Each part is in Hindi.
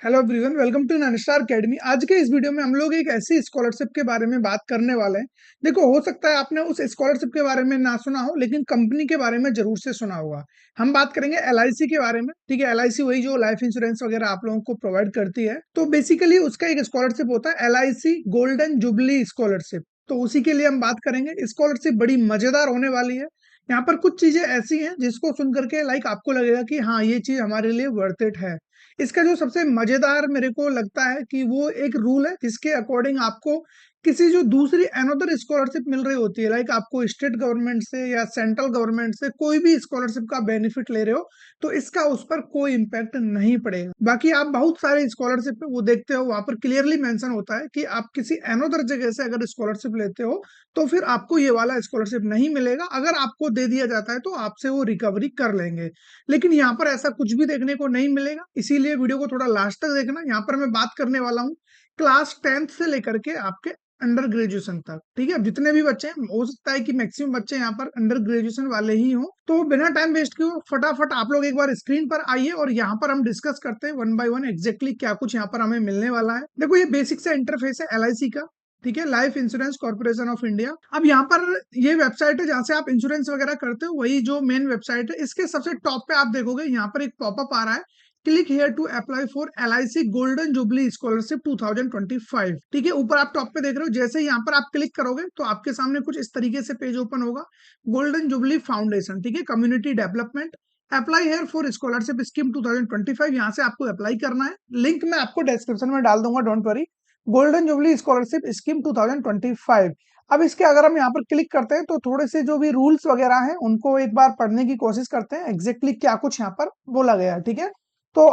Hello everyone, welcome to Nainstar Academy. आज के इस वीडियो में हम लोग एक ऐसी स्कॉलरशिप के बारे में बात करने वाले हैं। देखो, हो सकता है आपने उस स्कॉलरशिप के बारे में ना सुना हो, लेकिन कंपनी के बारे में जरूर से सुना होगा। हम बात करेंगे एलआईसी के बारे में। ठीक है, एलआईसी वही जो लाइफ इंश्योरेंस वगैरह आप लोगों को प्रोवाइड करती है। तो बेसिकली उसका एक स्कॉलरशिप होता है एलआईसी गोल्डन जुबली स्कॉलरशिप। तो उसी के लिए हम बात करेंगे। स्कॉलरशिप बड़ी मजेदार होने वाली है। यहाँ पर कुछ चीजें ऐसी हैं जिसको सुन करके आपको लगेगा कि हाँ, ये चीज हमारे लिए वर्थ इट है। इसका जो सबसे मजेदार मेरे को लगता है कि वो एक रूल है जिसके अकॉर्डिंग आपको किसी जो दूसरी अनदर स्कॉलरशिप मिल रही होती है, आपको स्टेट गवर्नमेंट से या सेंट्रल गवर्नमेंट से कोई भी स्कॉलरशिप का बेनिफिट ले रहे हो, तो इसका उस पर कोई इम्पैक्ट नहीं पड़ेगा। बाकी आप बहुत सारे स्कॉलरशिप पे वो देखते हो, वहां पर क्लियरली मेंशन होता है कि आप किसी अनदर जगह से अगर स्कॉलरशिप लेते हो तो फिर आपको ये वाला स्कॉलरशिप नहीं मिलेगा। अगर आपको दे दिया जाता है तो आपसे वो रिकवरी कर लेंगे। लेकिन यहाँ पर ऐसा कुछ भी देखने को नहीं मिलेगा, इसीलिए वीडियो को थोड़ा लास्ट तक देखना। यहाँ पर मैं बात करने वाला हूँ क्लास 10th से लेकर के आपके अंडर ग्रेजुएशन तक। ठीक है, अब जितने भी बच्चे हैं, हो सकता है कि मैक्सिमम बच्चे यहाँ पर अंडर ग्रेजुएशन वाले ही हों। तो बिना टाइम वेस्ट किए फटाफट आप लोग एक बार स्क्रीन पर आइए और यहाँ पर हम डिस्कस करते हैं वन बाय वन एग्जैक्टली क्या कुछ यहाँ पर हमें मिलने वाला है। देखो, ये बेसिक से इंटरफेस है एलआईसी का। ठीक है, life insurance corporation of India. अब यहाँ पर ये वेबसाइट है जहाँ से आप इंश्योरेंस वगैरह करते हो, वही जो मेन वेबसाइट है। इसके सबसे टॉप पे आप देखोगे यहाँ पर एक पॉपअप आ रहा है, click here to apply for LIC golden jubilee scholarship 2025। ठीक है, ऊपर आप टॉप पे देख रहे हो। जैसे यहाँ पर आप क्लिक करोगे तो आपके सामने कुछ इस तरीके से पेज ओपन होगा। गोल्डन जुबली फाउंडेशन, ठीक है, community development, apply here for scholarship scheme 2025। यहाँ से आपको अप्लाई करना है। लिंक मैं आपको डिस्क्रिप्शन में डाल दूंगा, don't worry. Golden jubilee scholarship scheme 2025। अब इसके अगर हम यहाँ पर क्लिक करते हैं तो थोड़े से जो भी रूल्स वगैरह हैं उनको एक बार पढ़ने की कोशिश करते हैं, एग्जैक्टली क्या कुछ यहाँ पर बोला गया है। ठीक है, तो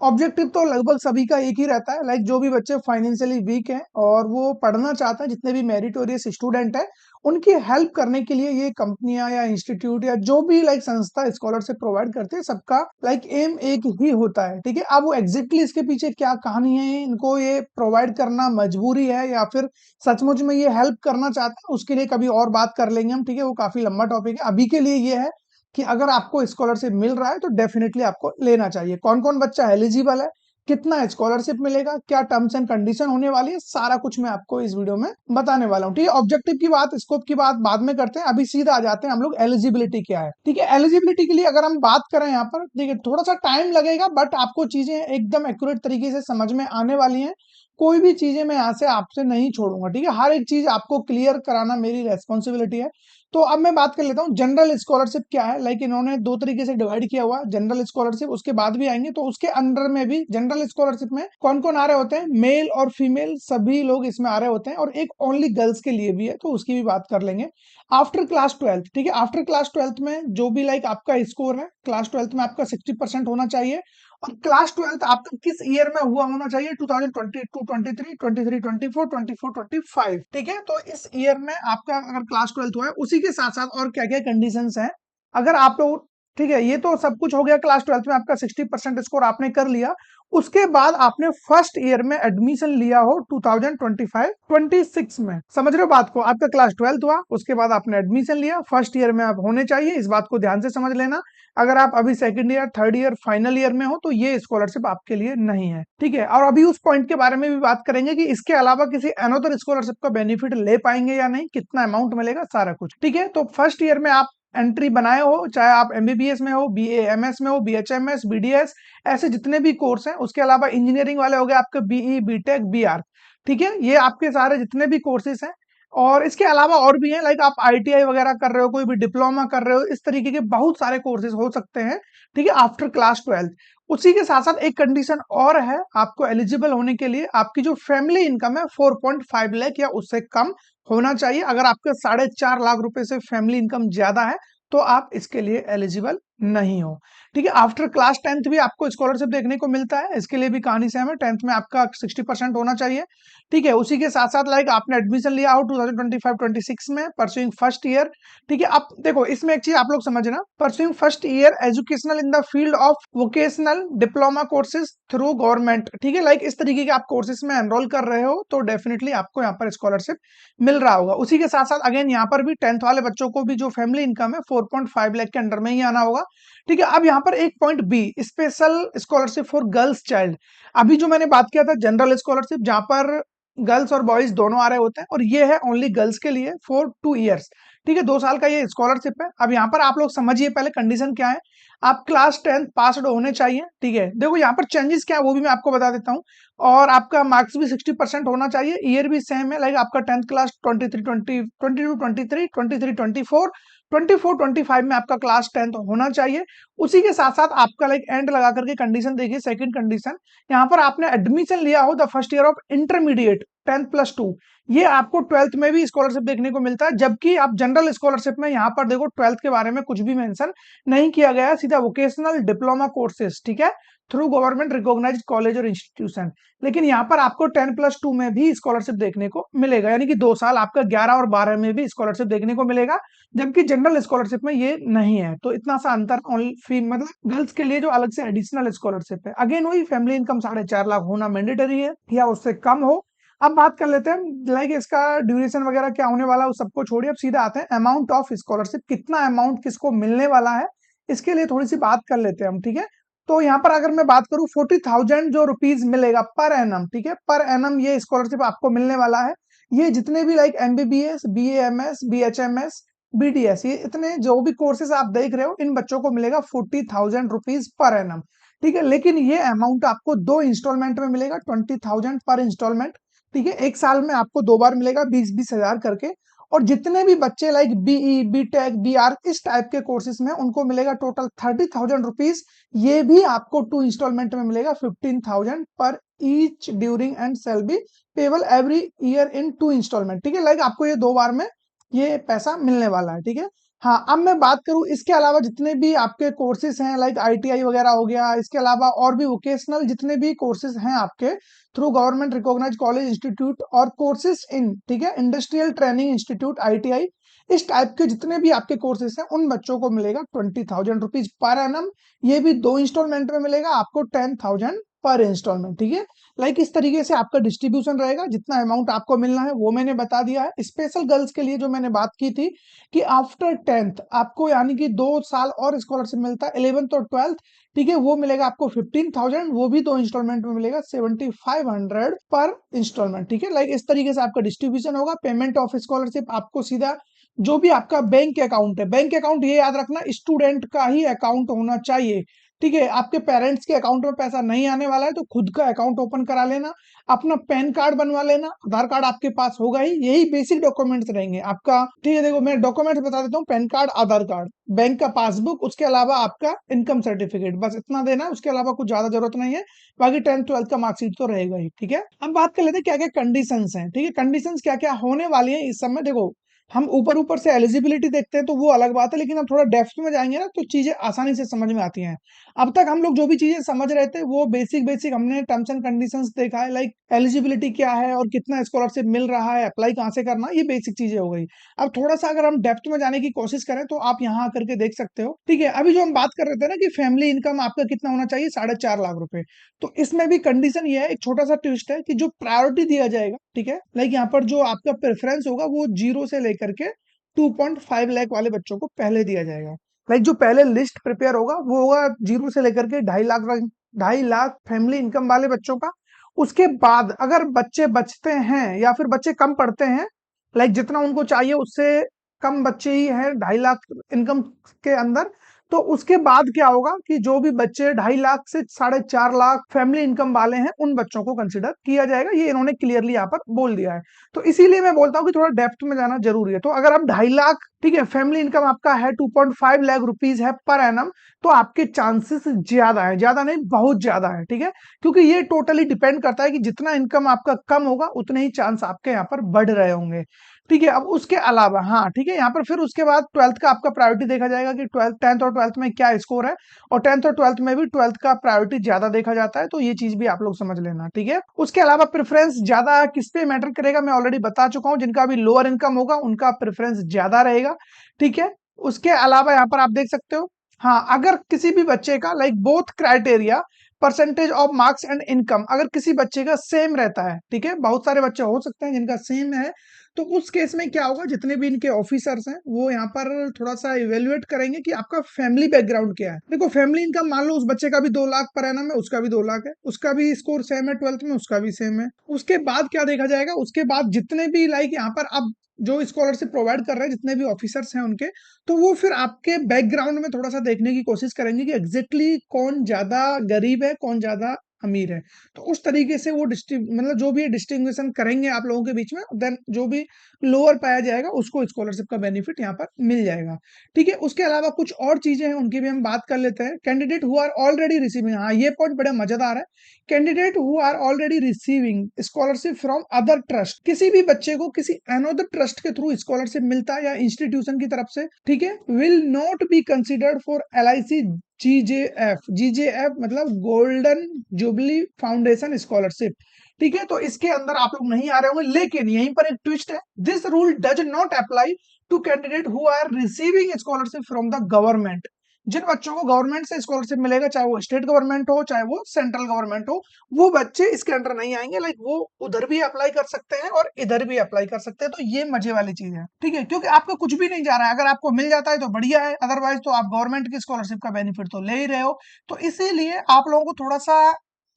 ऑब्जेक्टिव तो लगभग सभी का एक ही रहता है। जो भी बच्चे फाइनेंशियली वीक हैं और वो पढ़ना चाहते हैं, जितने भी मेरिटोरियस स्टूडेंट हैं, उनकी हेल्प करने के लिए ये कंपनियां या इंस्टीट्यूट या जो भी संस्था स्कॉलरशिप प्रोवाइड करते हैं, सबका एम एक ही होता है। ठीक है, अब वो एग्जैक्टली इसके पीछे क्या कहानी है, इनको ये प्रोवाइड करना मजबूरी है या फिर सचमुच में ये हेल्प करना चाहते हैं, उसके लिए कभी और बात कर लेंगे हम। ठीक है, वो काफी लंबा टॉपिक है। अभी के लिए ये है कि अगर आपको स्कॉलरशिप मिल रहा है तो डेफिनेटली आपको लेना चाहिए। कौन कौन बच्चा एलिजिबल है, कितना स्कॉलरशिप मिलेगा, क्या टर्म्स एंड कंडीशन होने वाली है, सारा कुछ मैं आपको इस वीडियो में बताने वाला हूँ। ठीक है, ऑब्जेक्टिव की बात, स्कोप की बात बाद में करते हैं। अभी सीधा आ जाते हैं हम लोग एलिजिबिलिटी क्या है। ठीक है, एलिजिबिलिटी के लिए अगर हम बात करें यहाँ पर, देखिए थोड़ा सा टाइम लगेगा बट आपको चीजें एकदम एक्यूरेट तरीके से समझ में आने वाली हैं। कोई भी चीजें मैं यहाँ से आपसे नहीं छोड़ूंगा। ठीक है, हर एक चीज आपको क्लियर कराना मेरी रेस्पॉन्सिबिलिटी है। तो अब मैं बात कर लेता हूँ जनरल स्कॉलरशिप क्या है। इन्होंने दो तरीके से डिवाइड किया हुआ, जनरल स्कॉलरशिप उसके बाद भी आएंगे। तो उसके अंडर में भी जनरल स्कॉलरशिप में कौन कौन आ रहे होते हैं, मेल और फीमेल सभी लोग इसमें आ रहे होते हैं, और एक ओनली गर्ल्स के लिए भी है, तो उसकी भी बात कर लेंगे। आफ्टर क्लास 12, ठीक है, आफ्टर क्लास 12 में जो भी आपका स्कोर है, क्लास 12 में आपका 60% होना चाहिए। और क्लास 12 आपका किस ईयर में हुआ होना चाहिए, 2022, 23, 23, 24, 24, 25। ठीक है, तो इस ईयर में आपका अगर क्लास 12 हुआ है, उसी के साथ साथ और क्या क्या कंडीशंस हैं अगर आप लोग। ठीक है, ये तो सब कुछ हो गया। क्लास 12 में आपका 60% स्कोर आपने कर लिया, उसके बाद आपने फर्स्ट ईयर में एडमिशन लिया हो 2025-26 में। समझ रहे हो बात को, आपका क्लास 12 हुआ, उसके बाद आपने एडमिशन लिया, फर्स्ट ईयर में आप होने चाहिए। इस बात को ध्यान से समझ लेना। अगर आप अभी second year, third year, final year में हो तो ये स्कॉलरशिप आपके लिए नहीं है। ठीक है, और अभी उस पॉइंट के बारे में भी बात करेंगे कि इसके अलावा किसी अनदर स्कॉलरशिप का बेनिफिट ले पाएंगे या नहीं, कितना अमाउंट मिलेगा, सारा कुछ। ठीक है, तो फर्स्ट ईयर में आप एंट्री बनाए हो, चाहे आप एमबीबीएस में हो, बीएएमएस में हो, बीएचएमएस, बीडीएस, ऐसे जितने भी कोर्स हैं। उसके अलावा इंजीनियरिंग वाले हो गए आपके बीई, बीटेक, बीआर। ठीक है, ये आपके सारे जितने भी कोर्सेज हैं। और इसके अलावा और भी हैं, आप आईटीआई वगैरह कर रहे हो, कोई भी डिप्लोमा कर रहे हो, इस तरीके के बहुत सारे कोर्सेज हो सकते हैं। ठीक है, आफ्टर क्लास 12। उसी के साथ साथ एक कंडीशन और है, आपको एलिजिबल होने के लिए आपकी जो फैमिली इनकम है 4.5 लाख या उससे कम होना चाहिए। अगर आपके 4.5 लाख रुपए से फैमिली इनकम ज्यादा है तो आप इसके लिए एलिजिबल नहीं हो। ठीक है, आफ्टर क्लास 10th भी आपको स्कॉलरशिप देखने को मिलता है, इसके लिए भी कहानी सेम है। 10th में आपका 60% होना चाहिए। ठीक है, उसी के साथ साथ आपने एडमिशन लिया हो 2025-26 में, परस्यूइंग फर्स्ट ईयर। ठीक है, अब देखो इसमें एक चीज आप लोग समझना, pursuing first year educational in the field of vocational diploma courses through government. ठीक है, इस तरीके के आप कोर्सेज में एनरोल कर रहे हो तो डेफिनेटली आपको यहाँ पर स्कॉलरशिप मिल रहा होगा। उसी के साथ साथ अगेन यहाँ पर भी 10th वाले बच्चों को भी जो फैमिली इनकम है 4.5 लाख के अंडर में ही आना होगा। ठीक है। अब यहाँ पर एक point B, special scholarship for girls child. अभी जो मैंने बात किया था जनरल स्कॉलरशिप, जहां पर गर्ल्स और बॉयज दोनों आ रहे होते हैं, और ये है ओनली गर्ल्स के लिए फॉर 2 ईयर्स। ठीक है, 2 साल का ये स्कॉलरशिप है। अब यहाँ पर आप लोग समझिए पहले कंडीशन क्या है। आप क्लास 10 पासड होने चाहिए। ठीक है, देखो यहाँ पर चेंजेस क्या है वो भी मैं आपको बता देता हूँ। और आपका मार्क्स भी 60% होना चाहिए। ईयर भी सेम है, लाइक आपका 10th क्लास 23 22 23 22 24 25 में आपका क्लास 10th होना चाहिए। उसी के साथ साथ आपका लाइक एंड लगा करके कंडीशन देखिए, सेकंड कंडीशन, यहाँ पर आपने एडमिशन लिया हो the first year of intermediate 10+2, ये आपको 12th में भी स्कॉलरशिप देखने को मिलता है। जबकि आप जनरल स्कॉलरशिप में यहाँ पर देखो 12th के बारे में कुछ भी मेंशन नहीं किया गया है, सीधा वोकेशनल डिप्लोमा कोर्सेज, ठीक है, थ्रू गवर्नमेंट रिकॉग्नाइज्ड कॉलेज और इंस्टीट्यूशन। लेकिन यहाँ पर आपको 10+2 में भी स्कॉलरशिप देखने को मिलेगा, यानी कि 2 साल आपका 11 और 12 में भी स्कॉलरशिप देखने को मिलेगा, जबकि जनरल स्कॉलरशिप में ये नहीं है। तो इतना सा अंतर ओनली फी, मतलब गर्ल्स के लिए जो अलग से एडिशनल स्कॉलरशिप है। अगेन वही फैमिली इनकम 4.5 लाख होना मैंडेटरी है या उससे कम हो। अब बात कर लेते हैं लाइक इसका ड्यूरेशन वगैरह क्या होने वाला है, उस सबको छोड़िए, अब सीधा आते हैं अमाउंट ऑफ स्कॉलरशिप, कितना अमाउंट किसको मिलने वाला है, इसके लिए थोड़ी सी बात कर लेते हैं हम। ठीक है, तो यहाँ पर अगर मैं बात करूं 40,000 जो रुपीज मिलेगा पर एनम, ठीक है, पर एनम ये स्कॉलरशिप आपको मिलने वाला है। ये जितने भी like MBBS, BAMS, BHMS, BDS, ये इतने जो भी कोर्सेज आप देख रहे हो, इन बच्चों को मिलेगा 40,000 रुपीज पर एनम। ठीक है, लेकिन ये अमाउंट आपको 2 इंस्टॉलमेंट में मिलेगा, 20,000 पर इंस्टॉलमेंट। ठीक है, एक साल में आपको 2 बार मिलेगा 20-20 हजार करके। और जितने भी बच्चे लाइक बीई, बीटेक, बीआर इस टाइप के कोर्सेज में, उनको मिलेगा टोटल 30,000 रुपीज। ये भी आपको 2 इंस्टॉलमेंट में मिलेगा 15,000 per each during and shall be payable every year in 2 installment. ठीक है, लाइक आपको ये 2 बार में ये पैसा मिलने वाला है। ठीक है, हाँ, अब मैं बात करूं इसके अलावा जितने भी आपके कोर्सेज हैं, लाइक आईटीआई वगैरह हो गया, इसके अलावा और भी वोकेशनल जितने भी कोर्सेज हैं आपके through government recognised college institute और कोर्सेज इन, ठीक है, इंडस्ट्रियल ट्रेनिंग इंस्टीट्यूट आईटीआई, इस टाइप के जितने भी आपके कोर्सेज हैं, उन बच्चों को मिलेगा 20,000 रुपीज पर एनम। ये भी 2 इंस्टॉलमेंट में मिलेगा आपको 10,000 पर इंस्टॉलमेंट। ठीक है, लाइक इस तरीके से आपका डिस्ट्रीब्यूशन रहेगा। जितना अमाउंट आपको मिलना है वो मैंने बता दिया है। स्पेशल गर्ल्स के लिए जो मैंने बात की थी कि आफ्टर 10th आपको यानी कि 2 साल और स्कॉलरशिप मिलता है, 11th और 12th, ठीक है, वो मिलेगा आपको 15,000, वो भी 2 इंस्टॉलमेंट में मिलेगा 7,500 पर इंस्टॉलमेंट। ठीक है, लाइक इस तरीके से आपका डिस्ट्रीब्यूशन होगा। पेमेंट ऑफ स्कॉलरशिप आपको सीधा जो भी आपका बैंक अकाउंट है, बैंक अकाउंट ये याद रखना स्टूडेंट का ही अकाउंट होना चाहिए। ठीक है, आपके पेरेंट्स के अकाउंट में पैसा नहीं आने वाला है तो खुद का अकाउंट ओपन करा लेना, अपना पैन कार्ड बनवा लेना, आधार कार्ड आपके पास होगा ही, यही बेसिक डॉक्यूमेंट्स रहेंगे आपका। ठीक है, देखो मैं डॉक्यूमेंट्स बता देता हूँ, पैन कार्ड, आधार कार्ड, बैंक का पासबुक, उसके अलावा आपका इनकम सर्टिफिकेट, बस इतना देना है, उसके अलावा कुछ ज्यादा जरूरत नहीं है। बाकी 10th 12th का मार्कशीट तो रहेगा ही। ठीक है, अब बात कर लेते हैं क्या क्या कंडीशंस हैं। ठीक है, कंडीशंस क्या क्या होने वाली है इस समय। देखो हम ऊपर ऊपर से एलिजिबिलिटी देखते हैं तो वो अलग बात है, लेकिन हम थोड़ा डेप्थ में जाएंगे ना तो चीजें आसानी से समझ में आती हैं। अब तक हम लोग जो भी चीजें समझ रहे थे वो बेसिक बेसिक हमने टर्म्स एंड कंडीशंस देखा है, लाइक एलिजिबिलिटी क्या है और कितना स्कॉलरशिप मिल रहा है, अप्लाई कहाँ से करना, ये बेसिक चीजें हो गई। अब थोड़ा सा अगर हम डेप्थ में जाने की कोशिश करें तो आप यहाँ करके देख सकते हो। ठीक है, अभी जो हम बात कर रहे थे ना कि फैमिली इनकम आपका कितना होना चाहिए, 4.5 लाख रुपए, तो इसमें भी कंडीशन ये है, एक छोटा सा ट्विस्ट है कि जो प्रायोरिटी दिया जाएगा, ठीक है, लाइक यहाँ पर जो आपका प्रेफरेंस होगा वो 0 से लेकर के 2.5 लाख वाले बच्चों को पहले दिया जाएगा। लाइक जो पहले लिस्ट प्रिपेयर होगा वो होगा 0 से लेकर के 2.5 लाख फैमिली इनकम वाले बच्चों का। उसके बाद अगर बच्चे बचते हैं या फिर बच्चे कम पढ़ते हैं, लाइक जितना उनको चाहिए उससे कम बच्चे ही हैं 2.5 लाख इनकम के अंदर, तो उसके बाद क्या होगा कि जो भी बच्चे 2.5 लाख से 4.5 लाख फैमिली इनकम वाले हैं उन बच्चों को कंसिडर किया जाएगा। ये इन्होंने क्लियरली यहाँ पर बोल दिया है। तो इसीलिए मैं बोलता हूँ कि थोड़ा डेप्थ में जाना जरूरी है। तो अगर आप 2.5 लाख, ठीक है, फैमिली इनकम आपका है 2.5 लाख रुपीज है पर एनम, तो आपके चांसेस ज्यादा है, ज्यादा नहीं बहुत ज्यादा है। ठीक है, क्योंकि ये टोटली डिपेंड करता है कि जितना इनकम आपका कम होगा उतने ही चांस आपके यहाँ पर बढ़ रहे होंगे। ठीक है, अब उसके अलावा हाँ, ठीक है, यहाँ पर फिर उसके बाद 12th का आपका प्रायोरिटी देखा जाएगा कि 12th 10th और 12th में क्या स्कोर है, और 10th और 12th में भी 12th का प्रायोरिटी ज्यादा देखा जाता है, तो ये चीज भी आप लोग समझ लेना। ठीक है, उसके अलावा प्रेफरेंस ज्यादा किस पे मैटर करेगा मैं ऑलरेडी बता चुका हूँ, जिनका भी लोअर इनकम होगा उनका प्रेफरेंस ज्यादा रहेगा। ठीक है, उसके अलावा यहाँ पर आप देख सकते हो, हाँ, अगर किसी भी बच्चे का like both criteria percentage of marks and income अगर किसी बच्चे का सेम रहता है, ठीक है, बहुत सारे बच्चे हो सकते हैं जिनका सेम है, तो उस केस में क्या होगा, जितने भी इनके ऑफिसर्स हैं वो यहाँ पर थोड़ा सा इवेल्युएट करेंगे कि आपका फैमिली बैकग्राउंड क्या है। देखो फैमिली इनकम मान लो उस बच्चे का भी 2 लाख पर एनम है, उसका भी 2 लाख है, उसका भी स्कोर सेम है 12th में, उसका भी सेम है। उसके बाद क्या देखा जाएगा, उसके बाद जितने भी लाइक यहाँ पर अब जो स्कॉलरशिप प्रोवाइड कर रहे हैं जितने भी ऑफिसर्स हैं उनके, तो वो फिर आपके बैकग्राउंड में थोड़ा सा देखने की कोशिश करेंगे कि एग्जैक्टली कौन ज्यादा गरीब है, कौन ज्यादा अमीर है। तो उस तरीके से वो मतलब जो भी डिस्टिंग्विशन करेंगे आप लोगों के बीच में, देन जो भी लोअर पाया जाएगा उसको स्कॉलरशिप का बेनिफिट यहाँ पर मिल जाएगा। ठीक है, उसके अलावा कुछ और चीजें हैं उनकी भी हम बात कर लेते हैं। Candidate who are already receiving, हाँ ये पॉइंट बड़ा मजेदार है। Candidate who are already receiving scholarship from other trust, किसी भी बच्चे को किसी अनदर ट्रस्ट के थ्रू स्कॉलरशिप मिलता है या इंस्टीट्यूशन की तरफ से, ठीक है, will not be considered for LIC GJF। GJF मतलब गोल्डन जुबली फाउंडेशन स्कॉलरशिप। ठीक है, तो इसके अंदर आप लोग नहीं आ रहे होंगे, लेकिन यहीं पर एक ट्विस्ट है, this rule does not apply to candidate who are receiving scholarship from the government. जिन बच्चों को गवर्नमेंट से स्कॉलरशिप मिलेगा, चाहे वो स्टेट गवर्नमेंट हो चाहे वो सेंट्रल गवर्नमेंट हो, वो बच्चे इसके अंडर नहीं आएंगे। लाइक वो उधर भी अप्लाई कर सकते हैं और इधर भी अप्लाई कर सकते हैं। तो ये मजे वाली चीज है, ठीक है, क्योंकि आपका कुछ भी नहीं जा रहा है। अगर आपको मिल जाता है तो बढ़िया है, अदरवाइज तो आप गवर्नमेंट की स्कॉलरशिप का बेनिफिट तो ले ही रहे हो। तो इसीलिए आप लोगों को थोड़ा सा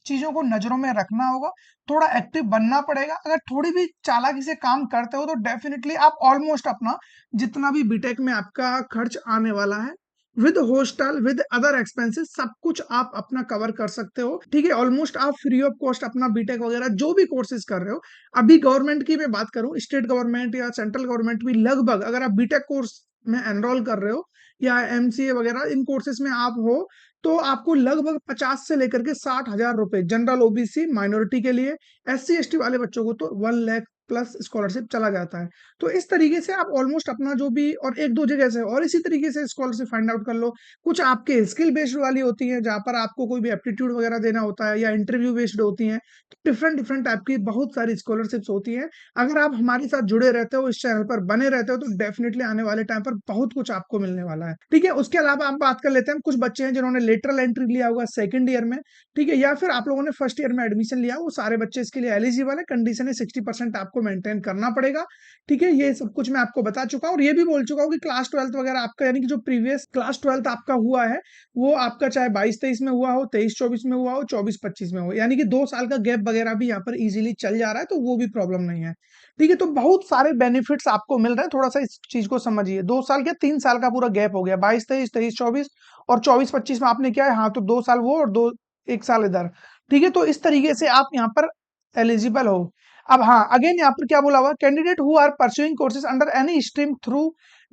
चीजों को नजरों में रखना होगा, थोड़ा एक्टिव बनना पड़ेगा। अगर थोड़ी भी चालाकी से काम करते हो तो डेफिनेटली आप ऑलमोस्ट अपना जितना भी बीटेक में आपका खर्च आने वाला है with hostel with other expenses सब कुछ आप अपना कवर कर सकते हो। ठीक है, ऑलमोस्ट आप फ्री ऑफ कॉस्ट अपना बीटेक वगैरह जो भी कोर्सेज कर रहे हो, अभी गवर्नमेंट की मैं बात करूं, स्टेट गवर्नमेंट या सेंट्रल गवर्नमेंट भी लगभग अगर आप बीटेक कोर्स में एनरोल कर रहे हो या MCA वगैरह इन कोर्सेज में आप हो, तो आपको लगभग 50 से लेकर के 60 हजार रुपए जनरल OBC माइनॉरिटी के लिए, SC ST वाले बच्चों को तो 1 लाख प्लस स्कॉलरशिप चला जाता है। तो इस तरीके से आप ऑलमोस्ट अपना जो भी, और एक दो जगह से और इसी तरीके से स्कॉलरशिप फाइंड आउट कर लो। कुछ आपके स्किल बेस्ड वाली होती है जहां पर आपको कोई भी एप्टीट्यूड वगैरह देना होता है, या इंटरव्यू बेस्ड होती है। तो डिफरेंट डिफरेंट टाइप की बहुत सारी स्कॉलरशिप्स होती है। अगर आप हमारे साथ जुड़े रहते हो, इस चैनल पर बने रहते हो, तो डेफिनेटली आने वाले टाइम पर बहुत कुछ आपको मिलने वाला है। ठीक है, उसके अलावा हम बात कर लेते हैं, कुछ बच्चे हैं जिन्होंने लेटरल एंट्री लिया होगा सेकंड ईयर में, ठीक है, या फिर आप लोगों ने फर्स्ट ईयर में एडमिशन लिया, वो सारे बच्चे इसके लिए एलिजिबल है। कंडीशन है 60% आपको मेंटेन करना पड़ेगा। ठीक है, ये सब कुछ मैं आपको बता चुका हूँ, और ये भी बोल चुका हूँ कि क्लास 12th वगैरह आपका, यानी कि जो प्रीवियस क्लास 12th आपका हुआ है, वो आपका चाहे 22-23 में हुआ हो, 23-24 में हुआ हो, 24-25 में हो, यानी कि 2 साल का गैप वगैरह भी यहाँ पर इजीली चल जा रहा है, तो वो भी प्रॉब्लम नहीं है। ठीक है, तो बहुत सारे बेनिफिट्स आपको मिल रहे हैं, थोड़ा सा इस चीज को समझिए। 2 साल क्या 3 साल का पूरा गैप हो गया, 22-23, 23-24 और 24-25 में आपने क्या है, हाँ तो 2 साल वो और 1 साल इधर। ठीक है, तो इस तरीके से आप यहाँ पर एलिजिबल हो। अब हाँ, अगेन यहाँ पर क्या बोला हुआ, candidate who are pursuing courses under any stream through,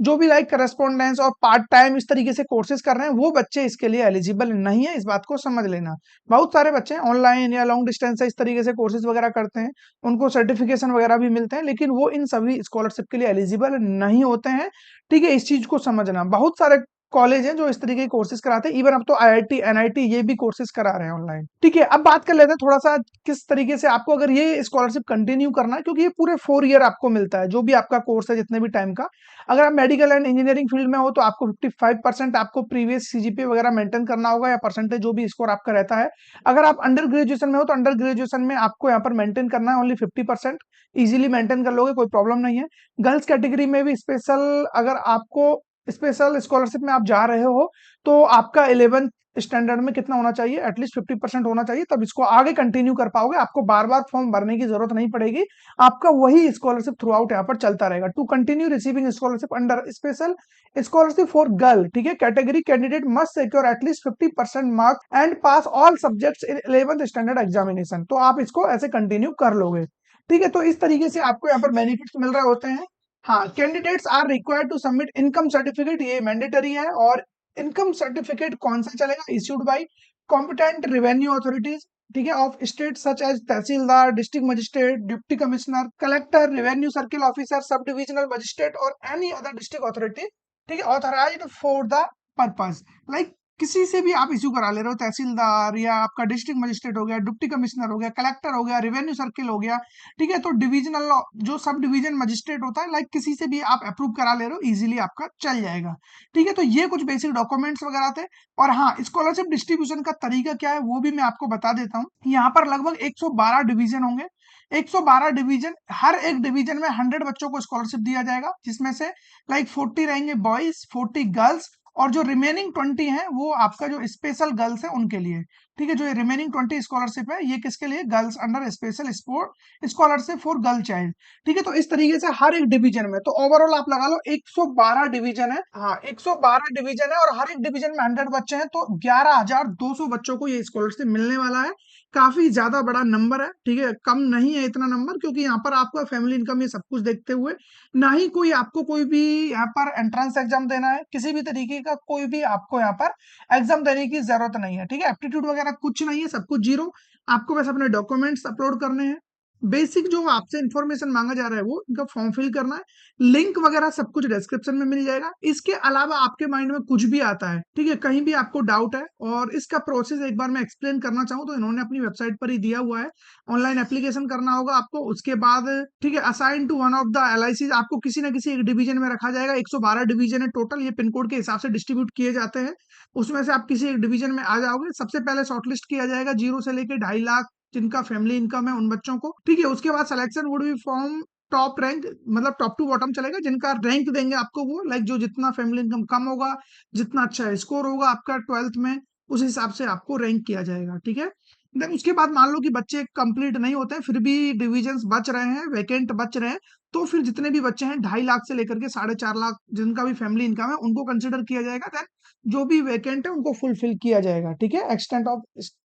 जो भी लाइक करस्पॉन्डेंस और पार्ट टाइम इस तरीके से कोर्सेज कर रहे हैं, वो बच्चे इसके लिए एलिजिबल नहीं है। इस बात को समझ लेना। बहुत सारे बच्चे ऑनलाइन या लॉन्ग डिस्टेंस से इस तरीके से कोर्सेज वगैरह करते हैं, उनको सर्टिफिकेशन वगैरह भी मिलते हैं, लेकिन वो इन सभी स्कॉलरशिप के लिए एलिजिबल नहीं होते हैं। ठीक है, इस चीज को समझना। बहुत सारे कॉलेज हैं जो इस तरीके के कोर्सेज कराते हैं, इवन अब तो IIT NIT ये भी कोर्सेज करा रहे हैं ऑनलाइन। ठीक है, अब बात कर लेते हैं थोड़ा सा किस तरीके से आपको अगर ये स्कॉलरशिप कंटिन्यू करना है, क्योंकि ये पूरे 4 ईयर आपको मिलता है, जो भी आपका कोर्स है जितने भी टाइम का। अगर आप मेडिकल एंड इंजीनियरिंग फील्ड में हो तो आपको 55% आपको प्रीवियस CGPA वगैरह मेंटेन करना होगा, या परसेंटेज जो भी स्कोर आपका रहता है। अगर आप अंडर ग्रेजुएशन में हो तो अंडर ग्रेजुएशन में आपको यहाँ पर मेंटेन करना है ओनली 50%, इजीली मेंटेन कर लोगे, कोई प्रॉब्लम नहीं है। गर्ल्स कैटेगरी में भी स्पेशल, अगर आपको स्पेशल स्कॉलरशिप में आप जा रहे हो, तो आपका 11th स्टैंडर्ड में कितना होना चाहिए, एटलीस्ट 50% होना चाहिए, तब इसको आगे कंटिन्यू कर पाओगे। आपको बार बार फॉर्म भरने की जरूरत नहीं पड़ेगी, आपका वही स्कॉलरशिप थ्रू आउट यहाँ पर चलता रहेगा। To continue receiving scholarship under special scholarship for girl, ठीक है, category, candidate must secure at least 50% marks and pass all subjects in 11th standard examination. तो आप इसको ऐसे कंटिन्यू कर लोगे। ठीक है, तो इस तरीके से आपको यहाँ पर बेनिफिट्स मिल रहे होते हैं। हाँ, candidates are required to submit income certificate, ये मैंडेटरी है। और इनकम सर्टिफिकेट कौन सा चलेगा, issued by competent revenue authorities, ठीक है, of state such as tehsildar, district magistrate, deputy commissioner, collector, revenue circle officer, sub divisional magistrate और एनी अदर डिस्ट्रिक्ट अथॉरिटी, ठीक है, authorised for the purpose. Like किसी से भी आप इश्यू करा ले रहे हो, तहसीलदार या आपका डिस्ट्रिक्ट मजिस्ट्रेट हो गया, डिप्टी कमिश्नर हो गया, कलेक्टर हो गया, रेवेन्यू सर्किल हो गया, ठीक है, तो डिविजनल जो सब डिवीजन मजिस्ट्रेट होता है, लाइक किसी से भी आप अप्रूव करा ले रहे हो, इजीली आपका चल जाएगा। ठीक है, तो ये कुछ बेसिक डॉक्यूमेंट्स वगैरह थे। और हाँ, स्कॉलरशिप डिस्ट्रीब्यूशन का तरीका क्या है वो भी मैं आपको बता देता हूँ। यहाँ पर लगभग 112 डिवीजन होंगे। 112 डिवीजन, हर एक डिवीजन में 100 बच्चों को स्कॉलरशिप दिया जाएगा, जिसमें से लाइक 40 रहेंगे बॉयज, 40 गर्ल्स, और जो रिमेनिंग 20 है वो आपका जो स्पेशल गर्ल्स है उनके लिए। ठीक है, जो रिमेनिंग 20 स्कॉलरशिप है ये किसके लिए, girls under special sport scholarship for girl child. ठीक है, तो इस तरीके से हर एक डिवीजन में, तो ओवरऑल आप लगा लो 112 डिवीजन है। हाँ, 112 डिवीजन है और हर एक डिवीजन में 100 बच्चे हैं, तो 11,200 बच्चों को ये स्कॉलरशिप मिलने वाला है। काफी ज्यादा बड़ा नंबर है। ठीक है, कम नहीं है इतना नंबर, क्योंकि यहाँ पर आपका फैमिली इनकम ये सब कुछ देखते हुए ना ही कोई आपको कोई भी यहाँ पर एंट्रेंस एग्जाम देना है, किसी भी तरीके का कोई भी आपको यहाँ पर एग्जाम देने की जरूरत नहीं है। ठीक है, एप्टीट्यूड वगैरह कुछ नहीं है, सब कुछ जीरो। आपको बस अपने डॉक्यूमेंट्स अपलोड करने हैं। बेसिक जो आपसे इंफॉर्मेशन मांगा जा रहा है वो इनका फॉर्म फिल करना है। लिंक वगैरह सब कुछ डिस्क्रिप्शन में मिल जाएगा। इसके अलावा आपके माइंड में कुछ भी आता है, ठीक है, कहीं भी आपको डाउट है और इसका प्रोसेस एक बार मैं एक्सप्लेन करना चाहूँ तो इन्होंने अपनी वेबसाइट पर ही दिया हुआ है। ऑनलाइन एप्लीकेशन करना होगा आपको, उसके बाद ठीक है, assign to one of the LIC, आपको किसी ना किसी एक डिवीजन में रखा जाएगा। 112 डिवीजन है टोटल, ये पिन कोड के हिसाब से डिस्ट्रीब्यूट किए जाते हैं। उसमें से आप किसी एक डिवीजन में आ जाओगे। सबसे पहले शॉर्टलिस्ट किया जाएगा 0 से लेकर 2.5 लाख जिनका फैमिली इनकम है उन बच्चों को। ठीक है, उसके बाद selection would be from top rank, मतलब टॉप टू बॉटम चलेगा। जिनका रैंक देंगे आपको वो, लाइक जो जितना फैमिली इनकम कम होगा, जितना अच्छा स्कोर होगा आपका 12th में, उस हिसाब से आपको रैंक किया जाएगा। ठीक है, देन उसके बाद मान लो कि बच्चे कंप्लीट नहीं होते हैं, फिर भी डिविजन्स बच रहे हैं, वैकेंट बच रहे हैं, तो फिर जितने भी बच्चे हैं 2.5 लाख से लेकर के 4.5 लाख जिनका भी फैमिली इनकम है उनको कंसिडर किया जाएगा। देन जो भी वैकेंट है उनको फुलफिल किया जाएगा। ठीक है, एक्सटेंट ऑफ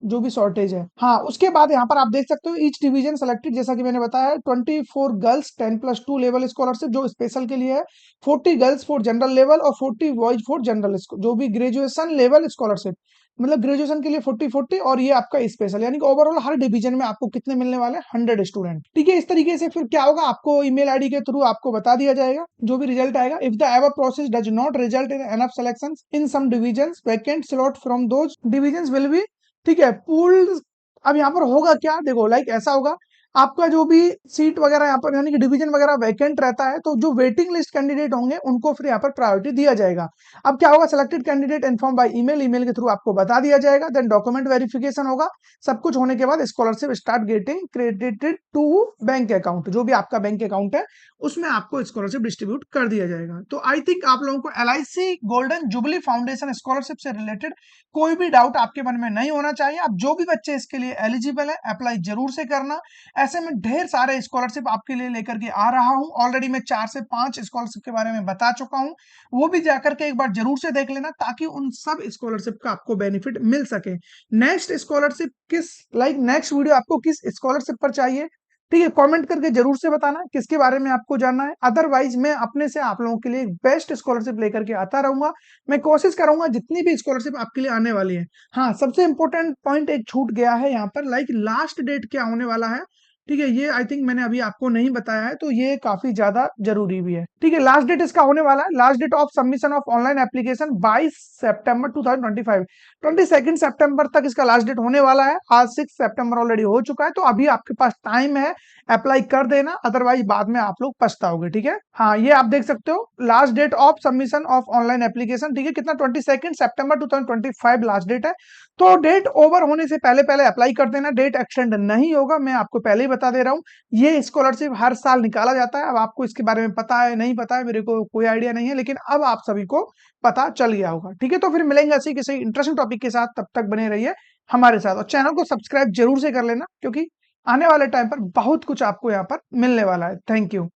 जो भी शॉर्टेज है। हाँ, उसके बाद यहाँ पर आप देख सकते हो ईच डिवीजन सेलेक्टेड, जैसा कि मैंने बताया 24 गर्ल्स 10+2 लेवल स्कॉलरशिप जो स्पेशल के लिए है, 40 गर्ल्स फॉर जनरल लेवल और 40 बॉयज फॉर जनरल, जो भी ग्रेजुएशन लेवल स्कॉलरशिप, मतलब ग्रेजुएशन के लिए 40-40, और ये आपका स्पेशल, यानी कि ओवरऑल हर डिवीजन में आपको कितने मिलने वाले हैं, 100 स्टूडेंट। ठीक है, इस तरीके से फिर क्या होगा, आपको ईमेल आईडी के थ्रू आपको बता दिया जाएगा जो भी रिजल्ट आएगा। If the ever process does not result in enough selections in some divisions, vacant slot from those divisions will be, ठीक है, पूल्ड। अब यहाँ पर होगा क्या, देखो लाइक ऐसा होगा, आपका जो भी सीट वगैरह यहाँ पर यानी कि डिवीजन वगैरह वैकेंट रहता है, तो जो वेटिंग लिस्ट कैंडिडेट होंगे उनको फिर यहाँ पर प्रायोरिटी दिया जाएगा। अब क्या होगा, selected candidate inform by email, email के थ्रू आपको बता दिया जाएगा। देन डॉक्यूमेंट वेरिफिकेशन होगा। सब कुछ होने के बाद scholarship start getting credited to bank account, जो भी आपका बैंक अकाउंट है उसमें आपको स्कॉलरशिप डिस्ट्रीब्यूट कर दिया जाएगा। तो आई थिंक आप लोगों को LIC golden jubilee foundation scholarship से रिलेटेड कोई भी डाउट आपके मन में नहीं होना चाहिए। अब जो भी बच्चे इसके लिए एलिजिबल है अप्लाई जरूर से करना। ऐसे में ढेर सारे स्कॉलरशिप आपके लिए लेकर के आ रहा हूं। ऑलरेडी मैं 4 से 5 स्कॉलरशिप के बारे में बता चुका हूं, वो भी जाकर के एक बार जरूर से देख लेना, ताकि उन सब स्कॉलरशिप का आपको बेनिफिट मिल सके। नेक्स्ट स्कॉलरशिप किस, लाइक नेक्स्ट वीडियो आपको किस स्कॉलरशिप पर चाहिए, ठीक है, कमेंट करके जरूर से बताना किसके बारे में आपको जानना है। अदरवाइज मैं अपने से आप लोगों के लिए बेस्ट स्कॉलरशिप लेकर के आता रहूंगा। मैं कोशिश करूंगा जितनी भी स्कॉलरशिप आपके लिए आने वाली है। हाँ, सबसे इंपॉर्टेंट पॉइंट एक छूट गया है यहाँ पर, लाइक लास्ट डेट क्या होने वाला है। ठीक है, ये आई थिंक मैंने अभी आपको नहीं बताया है, तो ये काफी ज्यादा जरूरी भी है। ठीक है, लास्ट डेट इसका होने वाला है, last date of submission of online application 22 सितंबर 2025, 22 सितंबर तक इसका लास्ट डेट होने वाला है। आज 6 सितंबर ऑलरेडी हो चुका है, तो अभी आपके पास टाइम है, अप्लाई कर देना, अदरवाइज बाद में आप लोग पछताओगे। ठीक है, हाँ, ये आप देख सकते हो last date of submission of online application, ठीक है, कितना 22 सितंबर 2025 लास्ट डेट है। तो डेट ओवर होने से पहले पहले अप्लाई कर देना, डेट एक्सटेंड नहीं होगा, मैं आपको पहले ही बता दे रहा हूँ। ये स्कॉलरशिप हर साल निकाला जाता है। अब आपको इसके बारे में पता है नहीं पता है मेरे को कोई आइडिया नहीं है, लेकिन अब आप सभी को पता चल गया होगा। ठीक है, तो फिर मिलेंगे ऐसे किसी इंटरेस्टिंग टॉपिक के साथ, तब तक बने रहिए हमारे साथ और चैनल को सब्सक्राइब जरूर से कर लेना, क्योंकि आने वाले टाइम पर बहुत कुछ आपको यहाँ पर मिलने वाला है। Thank you.